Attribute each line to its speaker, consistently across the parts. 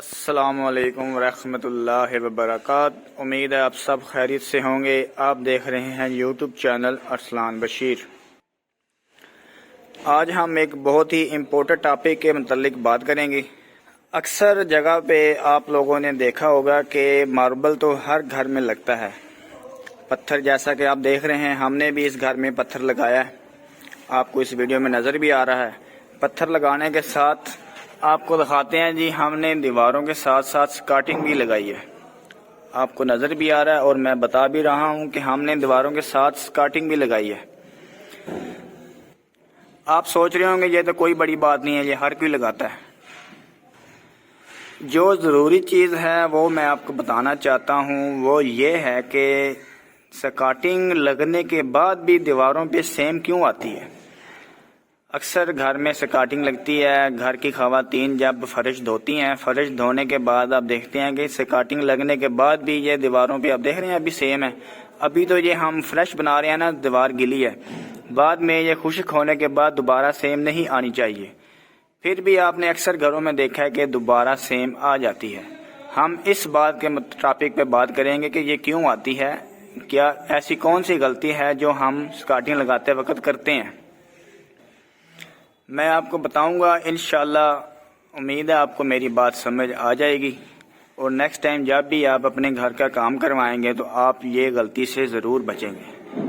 Speaker 1: अस्सलामुअलैकुम रहमतुल्लाहि वबरकात। उम्मीद है आप सब खैरियत से होंगे। आप देख रहे हैं यूट्यूब चैनल अरसलान बशीर। आज हम एक बहुत ही इम्पोर्टेंट टॉपिक के मतलब बात करेंगे। अक्सर जगह पे आप लोगों ने देखा होगा कि मार्बल तो हर घर में लगता है, पत्थर जैसा कि आप देख रहे हैं। हमने भी इस घर में पत्थर लगाया है, आपको इस वीडियो में नज़र भी आ रहा है। पत्थर लगाने के साथ आपको दिखाते हैं जी, हमने दीवारों के साथ साथ स्कार्टिंग भी लगाई है। आपको नज़र भी आ रहा है और मैं बता भी रहा हूं कि हमने दीवारों के साथ स्कार्टिंग भी लगाई है। आप सोच रहे होंगे ये तो कोई बड़ी बात नहीं है, ये हर कोई लगाता है। जो ज़रूरी चीज़ है वो मैं आपको बताना चाहता हूं, वो ये है कि स्कार्टिंग लगने के बाद भी दीवारों पे सेम क्यों आती है। अक्सर घर में स्कार्टिंग लगती है, घर की ख़वातीन जब फर्श धोती हैं, फर्श धोने के बाद आप देखते हैं कि स्कार्टिंग लगने के बाद भी ये दीवारों पे आप देख रहे हैं अभी सेम है। अभी तो ये हम फ्रेश बना रहे हैं ना, दीवार गिली है, बाद में ये खुश्क होने के बाद दोबारा सेम नहीं आनी चाहिए। फिर भी आपने अक्सर घरों में देखा है कि दोबारा सेम आ जाती है। हम इस बात के टॉपिक पे बात करेंगे कि ये क्यों आती है, क्या ऐसी कौन सी गलती है जो हम स्कार्टिंग लगाते वक्त करते हैं। मैं आपको बताऊंगा इंशाल्लाह। उम्मीद है आपको मेरी बात समझ आ जाएगी और नेक्स्ट टाइम जब भी आप अपने घर का काम करवाएंगे तो आप ये गलती से ज़रूर बचेंगे।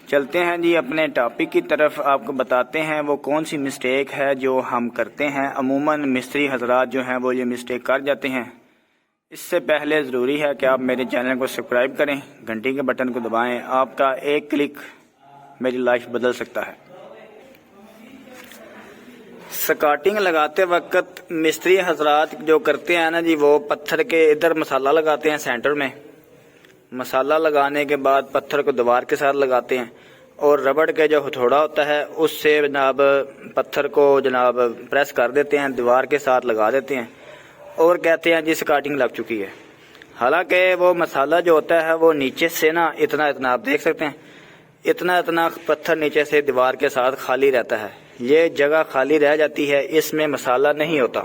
Speaker 1: चलते हैं जी अपने टॉपिक की तरफ। आपको बताते हैं वो कौन सी मिस्टेक है जो हम करते हैं। अमूमन मिस्त्री हजरात जो हैं वो ये मिस्टेक कर जाते हैं। इससे पहले ज़रूरी है कि आप मेरे चैनल को सब्सक्राइब करें, घंटी के बटन को दबाएं। आपका एक क्लिक मेरी लाइफ बदल सकता है। स्कार्टिंग लगाते वक्त मिस्त्री हजरात जो करते हैं ना जी, वो पत्थर के इधर मसाला लगाते हैं सेंटर में। मसाला लगाने के बाद पत्थर को दीवार के साथ लगाते हैं और रबड़ के जो हथौड़ा होता है उससे जनाब पत्थर को जनाब प्रेस कर देते हैं, दीवार के साथ लगा देते हैं और कहते हैं जी स्कार्टिंग लग चुकी है। हालांकि वो मसाला जो होता है वो नीचे से ना इतना इतना आप देख सकते हैं, इतना इतना पत्थर नीचे से दीवार के साथ खाली रहता है। ये जगह खाली रह जाती है, इसमें मसाला नहीं होता।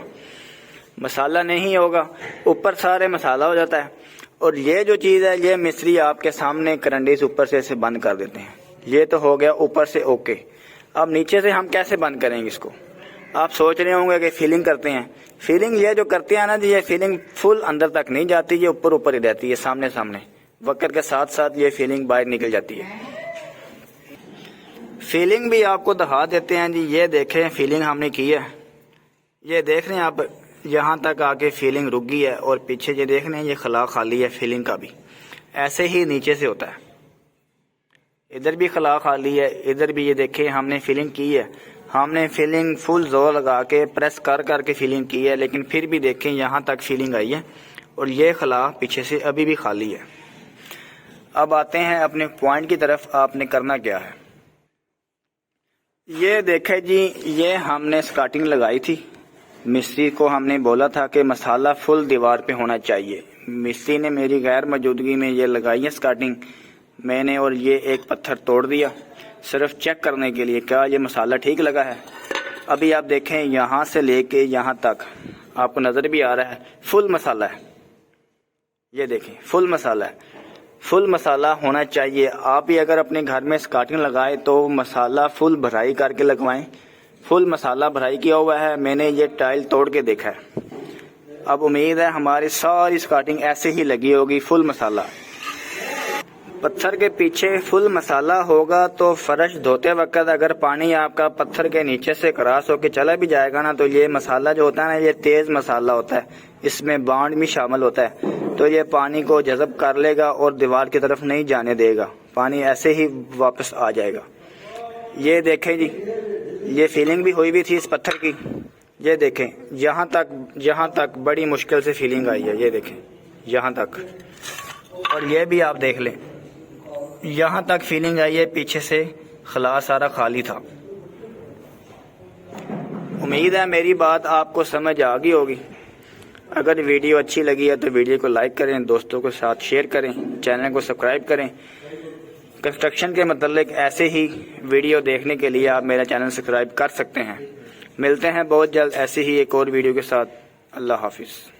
Speaker 1: मसाला नहीं होगा, ऊपर सारे मसाला हो जाता है। और ये जो चीज़ है ये मिस्त्री आपके सामने करंडी से ऊपर से इसे बंद कर देते हैं। ये तो हो गया ऊपर से ओके। अब नीचे से हम कैसे बंद करेंगे इसको। आप सोच रहे होंगे कि फीलिंग करते हैं। फीलिंग ये जो करते हैं ना जी, ये फीलिंग फुल अंदर तक नहीं जाती, ये ऊपर ऊपर ही रहती है, सामने सामने। वक्त के साथ साथ ये फीलिंग बाहर निकल जाती है। फीलिंग भी आपको दिखा देते हैं जी, ये देखें फीलिंग हमने की है। ये देख रहे हैं आप, यहाँ तक आके फीलिंग रुक गई है और पीछे ये देख रहे हैं ये खला खाली है फीलिंग का भी। ऐसे ही नीचे से होता है, इधर भी खला खाली है, इधर भी ये देखें हमने फीलिंग की है। हमने फीलिंग फुल जोर लगा के प्रेस कर करके फीलिंग की है, लेकिन फिर भी देखें यहाँ तक फीलिंग आई है और ये खला पीछे से अभी भी खाली है। अब आते हैं अपने पॉइंट की तरफ, आपने करना क्या है। ये देखे जी, ये हमने स्कार्टिंग लगाई थी। मिस्त्री को हमने बोला था कि मसाला फुल दीवार पे होना चाहिए। मिस्त्री ने मेरी गैर मौजूदगी में ये लगाई है स्कार्टिंग मैंने, और ये एक पत्थर तोड़ दिया सिर्फ चेक करने के लिए क्या ये मसाला ठीक लगा है। अभी आप देखें यहाँ से लेके यहाँ तक आपको नज़र भी आ रहा है फुल मसाला है। ये देखें फुल मसाला है, फुल मसाला होना चाहिए। आप भी अगर अपने घर में स्कार्टिंग लगाएं तो मसाला फुल भराई करके लगवाएं। फुल मसाला भराई किया हुआ है, मैंने ये टाइल तोड़ के देखा है। अब उम्मीद है हमारी सारी स्कार्टिंग ऐसे ही लगी होगी फुल मसाला। पत्थर के पीछे फुल मसाला होगा तो फर्श धोते वक्त अगर पानी आपका पत्थर के नीचे से क्रॉस होकर चला भी जाएगा ना, तो ये मसाला जो होता है ना, ये तेज़ मसाला होता है, इसमें बांड भी शामिल होता है, तो ये पानी को जज़ब कर लेगा और दीवार की तरफ नहीं जाने देगा, पानी ऐसे ही वापस आ जाएगा। ये देखें जी, ये फीलिंग भी हुई भी थी इस पत्थर की। ये देखें यहाँ तक बड़ी मुश्किल से फीलिंग आई है। ये देखें यहाँ तक, और ये भी आप देख लें यहाँ तक फीलिंग आई है, पीछे से खला सारा खाली था। उम्मीद है मेरी बात आपको समझ आ गई होगी। अगर वीडियो अच्छी लगी है तो वीडियो को लाइक करें, दोस्तों के साथ शेयर करें, चैनल को सब्सक्राइब करें। कंस्ट्रक्शन के मतलब ऐसे ही वीडियो देखने के लिए आप मेरा चैनल सब्सक्राइब कर सकते हैं। मिलते हैं बहुत जल्द ऐसे ही एक और वीडियो के साथ। अल्लाह हाफिज़।